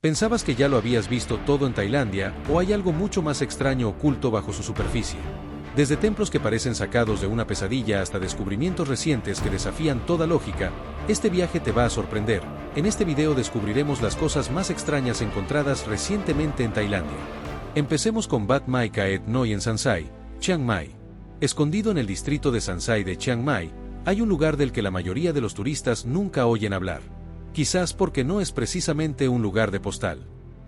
¿Pensabas que ya lo habías visto todo en Tailandia, o hay algo mucho más extraño oculto bajo su superficie? Desde templos que parecen sacados de una pesadilla hasta descubrimientos recientes que desafían toda lógica, este viaje te va a sorprender. En este video descubriremos las cosas más extrañas encontradas recientemente en Tailandia. Empecemos con Bat Mai Kaet Noi en Sansai, Chiang Mai. Escondido en el distrito de Sansai de Chiang Mai, hay un lugar del que la mayoría de los turistas nunca oyen hablar. Quizás porque no es precisamente un lugar de postal.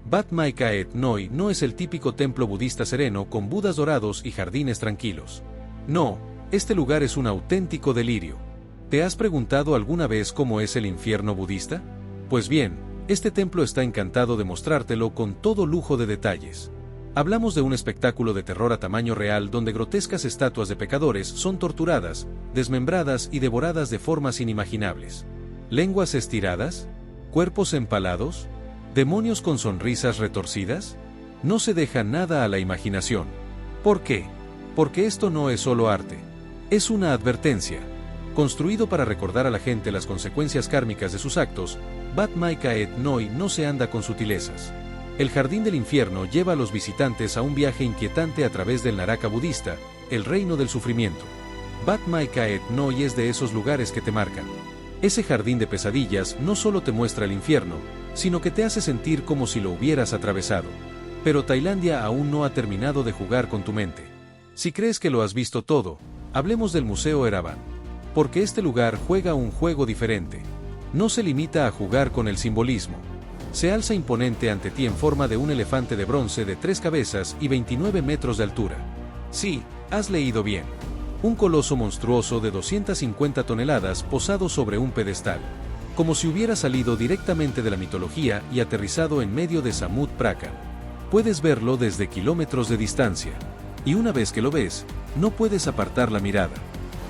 Bat Mai Kaet Noi no es el típico templo budista sereno con budas dorados y jardines tranquilos. No, este lugar es un auténtico delirio. ¿Te has preguntado alguna vez cómo es el infierno budista? Pues bien, este templo está encantado de mostrártelo con todo lujo de detalles. Hablamos de un espectáculo de terror a tamaño real donde grotescas estatuas de pecadores son torturadas, desmembradas y devoradas de formas inimaginables. ¿Lenguas estiradas? ¿Cuerpos empalados? ¿Demonios con sonrisas retorcidas? No se deja nada a la imaginación. ¿Por qué? Porque esto no es solo arte. Es una advertencia. Construido para recordar a la gente las consecuencias kármicas de sus actos, Bat Mai Kaet Noi no se anda con sutilezas. El jardín del infierno lleva a los visitantes a un viaje inquietante a través del Naraka budista, el reino del sufrimiento. Bat Mai Kaet Noi es de esos lugares que te marcan. Ese jardín de pesadillas no solo te muestra el infierno, sino que te hace sentir como si lo hubieras atravesado. Pero Tailandia aún no ha terminado de jugar con tu mente. Si crees que lo has visto todo, hablemos del Museo Erawan. Porque este lugar juega un juego diferente. No se limita a jugar con el simbolismo. Se alza imponente ante ti en forma de un elefante de bronce de 3 cabezas y 29 metros de altura. Sí, has leído bien. Un coloso monstruoso de 250 toneladas posado sobre un pedestal. Como si hubiera salido directamente de la mitología y aterrizado en medio de Samut Prakan. Puedes verlo desde kilómetros de distancia. Y una vez que lo ves, no puedes apartar la mirada.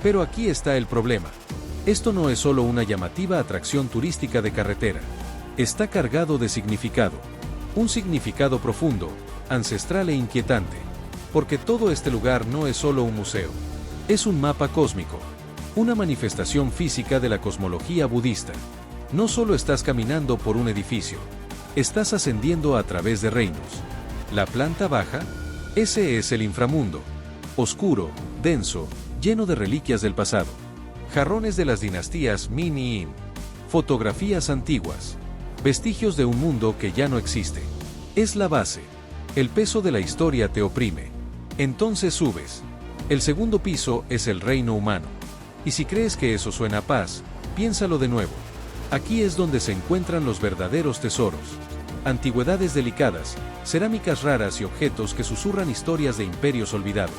Pero aquí está el problema. Esto no es solo una llamativa atracción turística de carretera. Está cargado de significado. Un significado profundo, ancestral e inquietante. Porque todo este lugar no es solo un museo. Es un mapa cósmico. Una manifestación física de la cosmología budista. No solo estás caminando por un edificio. Estás ascendiendo a través de reinos. La planta baja, ese es el inframundo. Oscuro, denso, lleno de reliquias del pasado. Jarrones de las dinastías Min y Im. Fotografías antiguas. Vestigios de un mundo que ya no existe. Es la base. El peso de la historia te oprime. Entonces subes. El segundo piso es el reino humano. Y si crees que eso suena a paz, piénsalo de nuevo. Aquí es donde se encuentran los verdaderos tesoros. Antigüedades delicadas, cerámicas raras y objetos que susurran historias de imperios olvidados.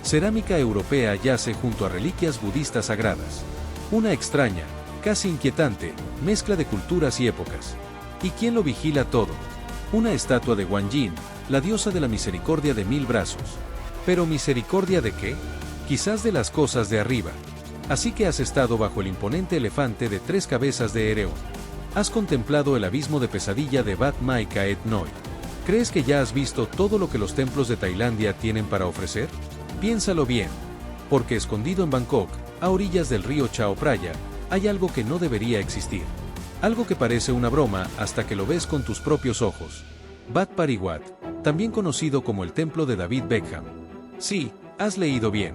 Cerámica europea yace junto a reliquias budistas sagradas. Una extraña, casi inquietante, mezcla de culturas y épocas. ¿Y quién lo vigila todo? Una estatua de Guan Yin, la diosa de la misericordia de 1000 brazos. ¿Pero misericordia de qué? Quizás de las cosas de arriba. Así que has estado bajo el imponente elefante de 3 cabezas de Erawan. Has contemplado el abismo de pesadilla de Bat Mai Kaet Noi. ¿Crees que ya has visto todo lo que los templos de Tailandia tienen para ofrecer? Piénsalo bien. Porque escondido en Bangkok, a orillas del río Chao Phraya, hay algo que no debería existir. Algo que parece una broma hasta que lo ves con tus propios ojos. Bat Pariwat, también conocido como el templo de David Beckham. Sí, has leído bien.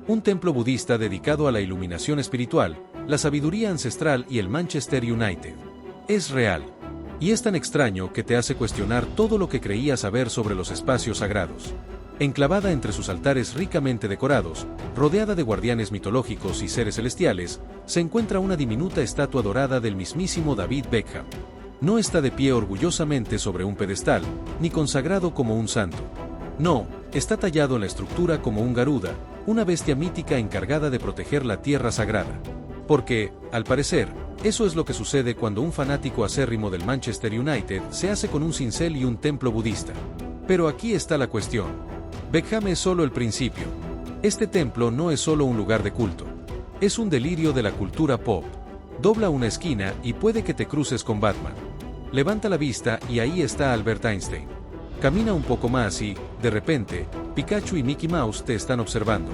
Un templo budista dedicado a la iluminación espiritual, la sabiduría ancestral y el Manchester United. Es real. Y es tan extraño que te hace cuestionar todo lo que creías saber sobre los espacios sagrados. Enclavada entre sus altares ricamente decorados, rodeada de guardianes mitológicos y seres celestiales, se encuentra una diminuta estatua dorada del mismísimo David Beckham. No está de pie orgullosamente sobre un pedestal, ni consagrado como un santo. No, está tallado en la estructura como un Garuda, una bestia mítica encargada de proteger la tierra sagrada. Porque, al parecer, eso es lo que sucede cuando un fanático acérrimo del Manchester United se hace con un cincel y un templo budista. Pero aquí está la cuestión. Beckham es solo el principio. Este templo no es solo un lugar de culto. Es un delirio de la cultura pop. Dobla una esquina y puede que te cruces con Batman. Levanta la vista y ahí está Albert Einstein. Camina un poco más y, de repente, Pikachu y Mickey Mouse te están observando.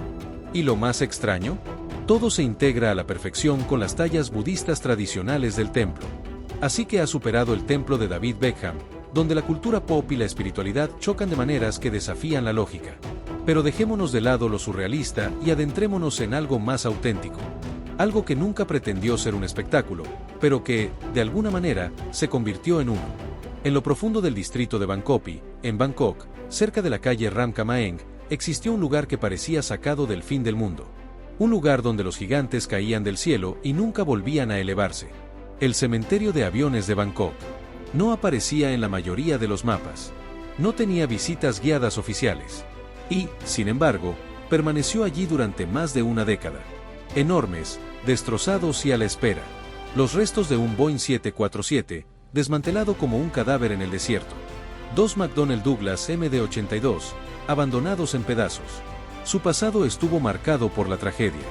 ¿Y lo más extraño? Todo se integra a la perfección con las tallas budistas tradicionales del templo. Así que has superado el templo de David Beckham, donde la cultura pop y la espiritualidad chocan de maneras que desafían la lógica. Pero dejémonos de lado lo surrealista y adentrémonos en algo más auténtico. Algo que nunca pretendió ser un espectáculo, pero que, de alguna manera, se convirtió en uno. En lo profundo del distrito de Bangkopi, en Bangkok, cerca de la calle Ram Kamaeng, existió un lugar que parecía sacado del fin del mundo. Un lugar donde los gigantes caían del cielo y nunca volvían a elevarse. El cementerio de aviones de Bangkok. No aparecía en la mayoría de los mapas. No tenía visitas guiadas oficiales. Y, sin embargo, permaneció allí durante más de una década. Enormes, destrozados y a la espera. Los restos de un Boeing 747, desmantelado como un cadáver en el desierto. 2 McDonnell Douglas MD-82, abandonados en pedazos. Su pasado estuvo marcado por la tragedia.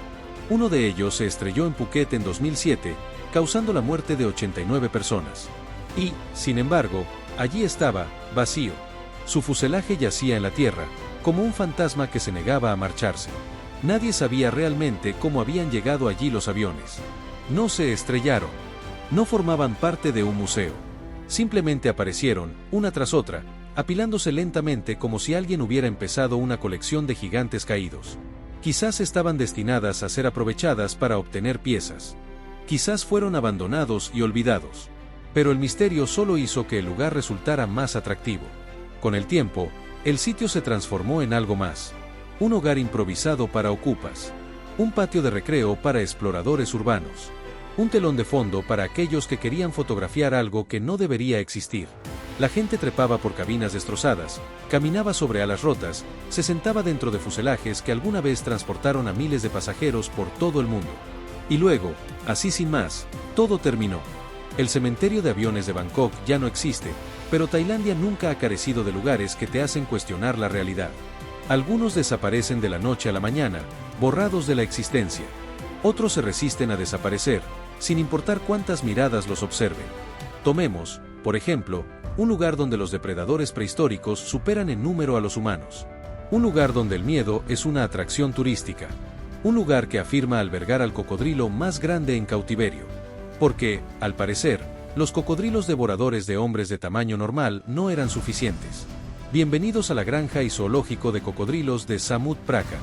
Uno de ellos se estrelló en Phuket en 2007, causando la muerte de 89 personas. Y, sin embargo, allí estaba, vacío. Su fuselaje yacía en la tierra, como un fantasma que se negaba a marcharse. Nadie sabía realmente cómo habían llegado allí los aviones. No se estrellaron. No formaban parte de un museo. Simplemente aparecieron, una tras otra, apilándose lentamente como si alguien hubiera empezado una colección de gigantes caídos. Quizás estaban destinadas a ser aprovechadas para obtener piezas. Quizás fueron abandonados y olvidados. Pero el misterio solo hizo que el lugar resultara más atractivo. Con el tiempo, el sitio se transformó en algo más. Un hogar improvisado para ocupas. Un patio de recreo para exploradores urbanos. Un telón de fondo para aquellos que querían fotografiar algo que no debería existir. La gente trepaba por cabinas destrozadas, caminaba sobre alas rotas, se sentaba dentro de fuselajes que alguna vez transportaron a miles de pasajeros por todo el mundo. Y luego, así sin más, todo terminó. El cementerio de aviones de Bangkok ya no existe, pero Tailandia nunca ha carecido de lugares que te hacen cuestionar la realidad. Algunos desaparecen de la noche a la mañana, borrados de la existencia. Otros se resisten a desaparecer, sin importar cuántas miradas los observen. Tomemos, por ejemplo, un lugar donde los depredadores prehistóricos superan en número a los humanos. Un lugar donde el miedo es una atracción turística. Un lugar que afirma albergar al cocodrilo más grande en cautiverio. Porque, al parecer, los cocodrilos devoradores de hombres de tamaño normal no eran suficientes. Bienvenidos a la granja y zoológico de cocodrilos de Samut Prakan.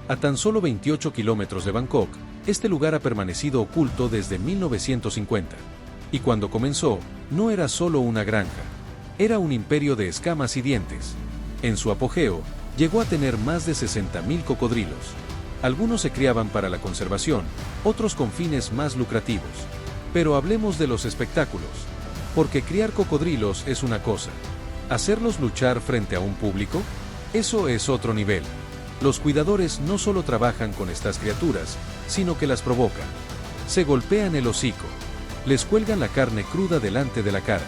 A tan solo 28 kilómetros de Bangkok, este lugar ha permanecido oculto desde 1950. Y cuando comenzó, no era solo una granja. Era un imperio de escamas y dientes. En su apogeo, llegó a tener más de 60.000 cocodrilos. Algunos se criaban para la conservación, otros con fines más lucrativos. Pero hablemos de los espectáculos. Porque criar cocodrilos es una cosa. ¿Hacerlos luchar frente a un público? Eso es otro nivel. Los cuidadores no solo trabajan con estas criaturas, sino que las provocan. Se golpean el hocico. Les cuelgan la carne cruda delante de la cara.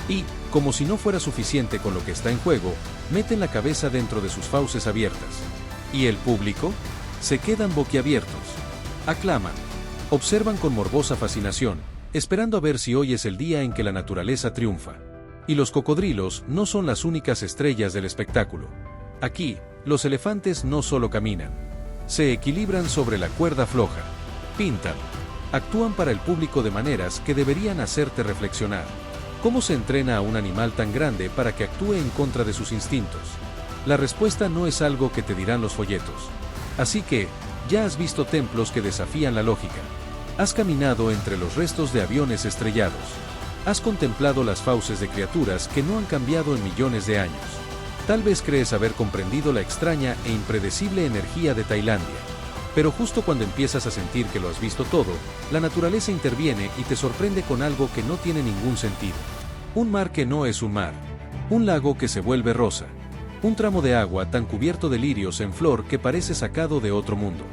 Y, como si no fuera suficiente con lo que está en juego, meten la cabeza dentro de sus fauces abiertas. ¿Y el público? Se quedan boquiabiertos. Aclaman. Observan con morbosa fascinación, esperando a ver si hoy es el día en que la naturaleza triunfa. Y los cocodrilos no son las únicas estrellas del espectáculo. Aquí, los elefantes no solo caminan. Se equilibran sobre la cuerda floja. Pintan. Actúan para el público de maneras que deberían hacerte reflexionar. ¿Cómo se entrena a un animal tan grande para que actúe en contra de sus instintos? La respuesta no es algo que te dirán los folletos. Así que, ya has visto templos que desafían la lógica. Has caminado entre los restos de aviones estrellados. Has contemplado las fauces de criaturas que no han cambiado en millones de años. Tal vez crees haber comprendido la extraña e impredecible energía de Tailandia. Pero justo cuando empiezas a sentir que lo has visto todo, la naturaleza interviene y te sorprende con algo que no tiene ningún sentido. Un mar que no es un mar. Un lago que se vuelve rosa. Un tramo de agua tan cubierto de lirios en flor que parece sacado de otro mundo.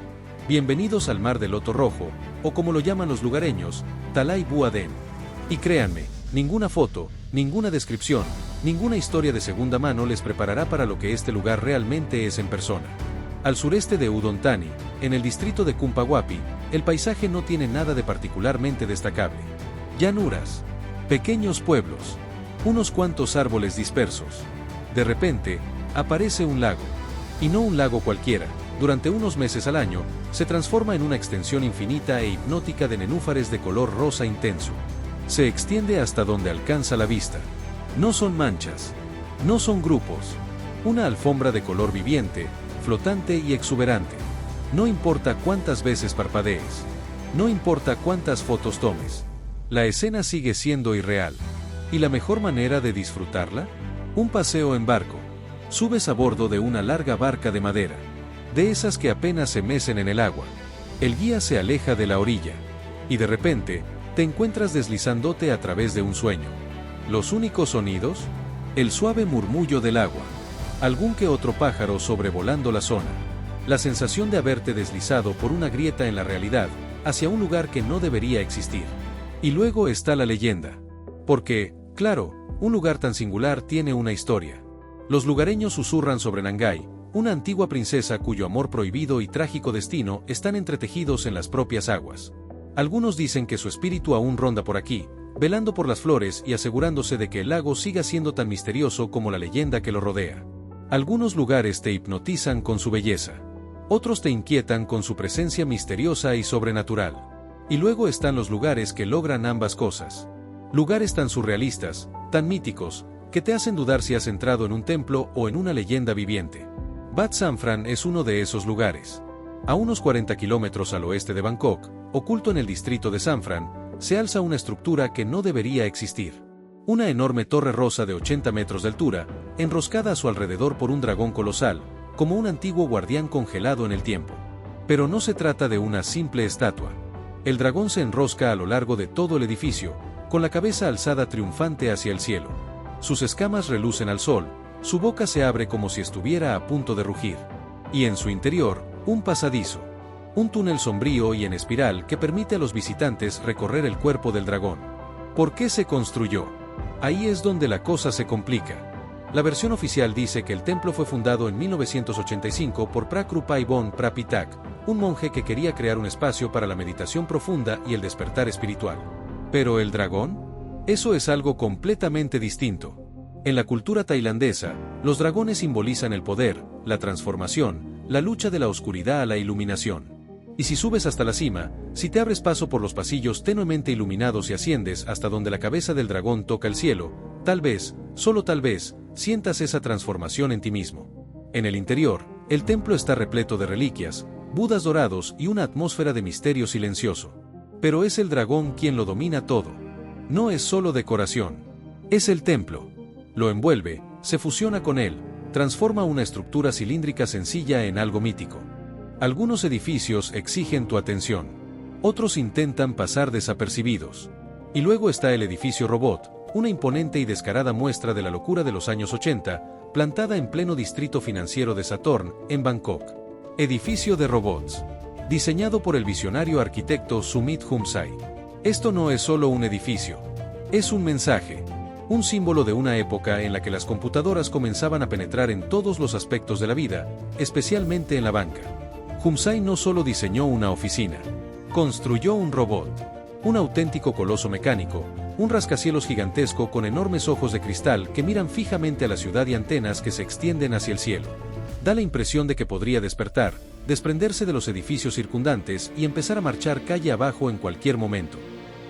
Bienvenidos al mar del loto rojo, o como lo llaman los lugareños, Talai Buaden. Y créanme, ninguna foto, ninguna descripción, ninguna historia de segunda mano les preparará para lo que este lugar realmente es en persona. Al sureste de Udon Thani, en el distrito de Kumpawapi, el paisaje no tiene nada de particularmente destacable. Llanuras, pequeños pueblos, unos cuantos árboles dispersos. De repente, aparece un lago. Y no un lago cualquiera. Durante unos meses al año, se transforma en una extensión infinita e hipnótica de nenúfares de color rosa intenso. Se extiende hasta donde alcanza la vista. No son manchas. No son grupos. Una alfombra de color viviente, flotante y exuberante. No importa cuántas veces parpadees. No importa cuántas fotos tomes. La escena sigue siendo irreal. ¿Y la mejor manera de disfrutarla? Un paseo en barco. Subes a bordo de una larga barca de madera. De esas que apenas se mecen en el agua. El guía se aleja de la orilla. Y de repente, te encuentras deslizándote a través de un sueño. Los únicos sonidos: el suave murmullo del agua. Algún que otro pájaro sobrevolando la zona. La sensación de haberte deslizado por una grieta en la realidad, hacia un lugar que no debería existir. Y luego está la leyenda. Porque, claro, un lugar tan singular tiene una historia. Los lugareños susurran sobre Nangai, una antigua princesa cuyo amor prohibido y trágico destino están entretejidos en las propias aguas. Algunos dicen que su espíritu aún ronda por aquí, velando por las flores y asegurándose de que el lago siga siendo tan misterioso como la leyenda que lo rodea. Algunos lugares te hipnotizan con su belleza. Otros te inquietan con su presencia misteriosa y sobrenatural. Y luego están los lugares que logran ambas cosas. Lugares tan surrealistas, tan míticos, que te hacen dudar si has entrado en un templo o en una leyenda viviente. Bat Samphran es uno de esos lugares. A unos 40 kilómetros al oeste de Bangkok, oculto en el distrito de Samphran, se alza una estructura que no debería existir. Una enorme torre rosa de 80 metros de altura, enroscada a su alrededor por un dragón colosal, como un antiguo guardián congelado en el tiempo. Pero no se trata de una simple estatua. El dragón se enrosca a lo largo de todo el edificio, con la cabeza alzada triunfante hacia el cielo. Sus escamas relucen al sol, su boca se abre como si estuviera a punto de rugir. Y en su interior, un pasadizo. Un túnel sombrío y en espiral que permite a los visitantes recorrer el cuerpo del dragón. ¿Por qué se construyó? Ahí es donde la cosa se complica. La versión oficial dice que el templo fue fundado en 1985 por Prakrupai Bon Prapitak, un monje que quería crear un espacio para la meditación profunda y el despertar espiritual. ¿Pero el dragón? Eso es algo completamente distinto. En la cultura tailandesa, los dragones simbolizan el poder, la transformación, la lucha de la oscuridad a la iluminación. Y si subes hasta la cima, si te abres paso por los pasillos tenuemente iluminados y asciendes hasta donde la cabeza del dragón toca el cielo, tal vez, solo tal vez, sientas esa transformación en ti mismo. En el interior, el templo está repleto de reliquias, budas dorados y una atmósfera de misterio silencioso. Pero es el dragón quien lo domina todo. No es solo decoración. Es el templo. Lo envuelve, se fusiona con él, transforma una estructura cilíndrica sencilla en algo mítico. Algunos edificios exigen tu atención. Otros intentan pasar desapercibidos. Y luego está el edificio Robot, una imponente y descarada muestra de la locura de los años 80, plantada en pleno distrito financiero de Sathorn, en Bangkok. Edificio de robots. Diseñado por el visionario arquitecto Sumit Humsai. Esto no es solo un edificio. Es un mensaje. Un símbolo de una época en la que las computadoras comenzaban a penetrar en todos los aspectos de la vida, especialmente en la banca. Humsai no solo diseñó una oficina. Construyó un robot. Un auténtico coloso mecánico, un rascacielos gigantesco con enormes ojos de cristal que miran fijamente a la ciudad y antenas que se extienden hacia el cielo. Da la impresión de que podría despertar, desprenderse de los edificios circundantes y empezar a marchar calle abajo en cualquier momento.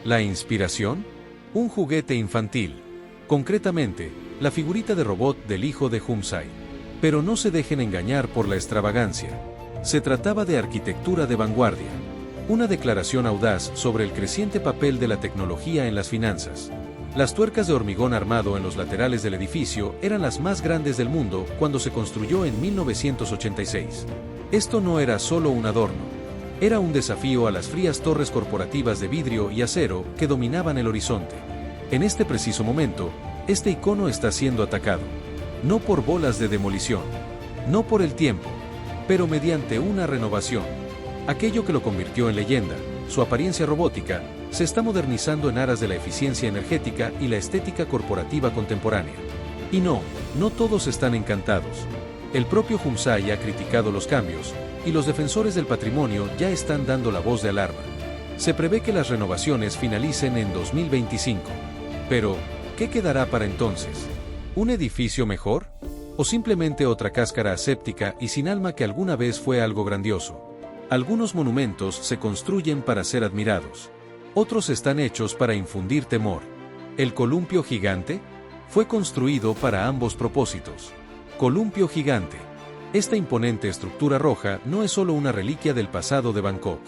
¿La inspiración? Un juguete infantil. Concretamente, la figurita de robot del hijo de Humsai. Pero no se dejen engañar por la extravagancia. Se trataba de arquitectura de vanguardia. Una declaración audaz sobre el creciente papel de la tecnología en las finanzas. Las tuercas de hormigón armado en los laterales del edificio eran las más grandes del mundo cuando se construyó en 1986. Esto no era solo un adorno. Era un desafío a las frías torres corporativas de vidrio y acero que dominaban el horizonte. En este preciso momento, este icono está siendo atacado. No por bolas de demolición. No por el tiempo. Pero mediante una renovación. Aquello que lo convirtió en leyenda, su apariencia robótica, se está modernizando en aras de la eficiencia energética y la estética corporativa contemporánea. Y no todos están encantados. El propio Humsai ha criticado los cambios, y los defensores del patrimonio ya están dando la voz de alarma. Se prevé que las renovaciones finalicen en 2025. Pero, ¿qué quedará para entonces? ¿Un edificio mejor? ¿O simplemente otra cáscara aséptica y sin alma que alguna vez fue algo grandioso? Algunos monumentos se construyen para ser admirados. Otros están hechos para infundir temor. ¿El columpio gigante? Fue construido para ambos propósitos. Columpio gigante. Esta imponente estructura roja no es solo una reliquia del pasado de Bangkok.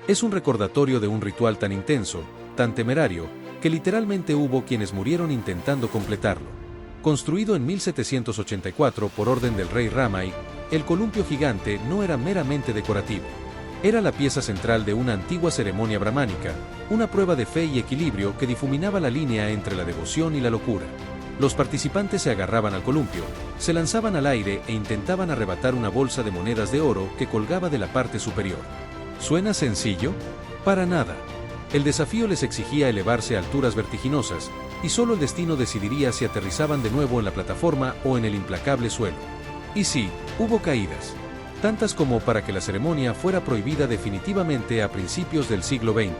Es un recordatorio de un ritual tan intenso, tan temerario, que literalmente hubo quienes murieron intentando completarlo. Construido en 1784 por orden del rey Ramay, el columpio gigante no era meramente decorativo. Era la pieza central de una antigua ceremonia brahmánica, una prueba de fe y equilibrio que difuminaba la línea entre la devoción y la locura. Los participantes se agarraban al columpio, se lanzaban al aire e intentaban arrebatar una bolsa de monedas de oro que colgaba de la parte superior. ¿Suena sencillo? Para nada. El desafío les exigía elevarse a alturas vertiginosas, y solo el destino decidiría si aterrizaban de nuevo en la plataforma o en el implacable suelo. Y sí, hubo caídas. Tantas como para que la ceremonia fuera prohibida definitivamente a principios del siglo XX.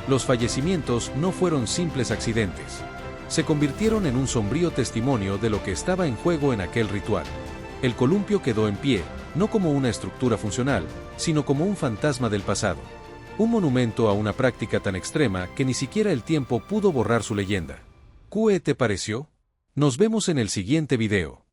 Los fallecimientos no fueron simples accidentes. Se convirtieron en un sombrío testimonio de lo que estaba en juego en aquel ritual. El columpio quedó en pie, no como una estructura funcional, sino como un fantasma del pasado. Un monumento a una práctica tan extrema que ni siquiera el tiempo pudo borrar su leyenda. ¿Qué te pareció? Nos vemos en el siguiente video.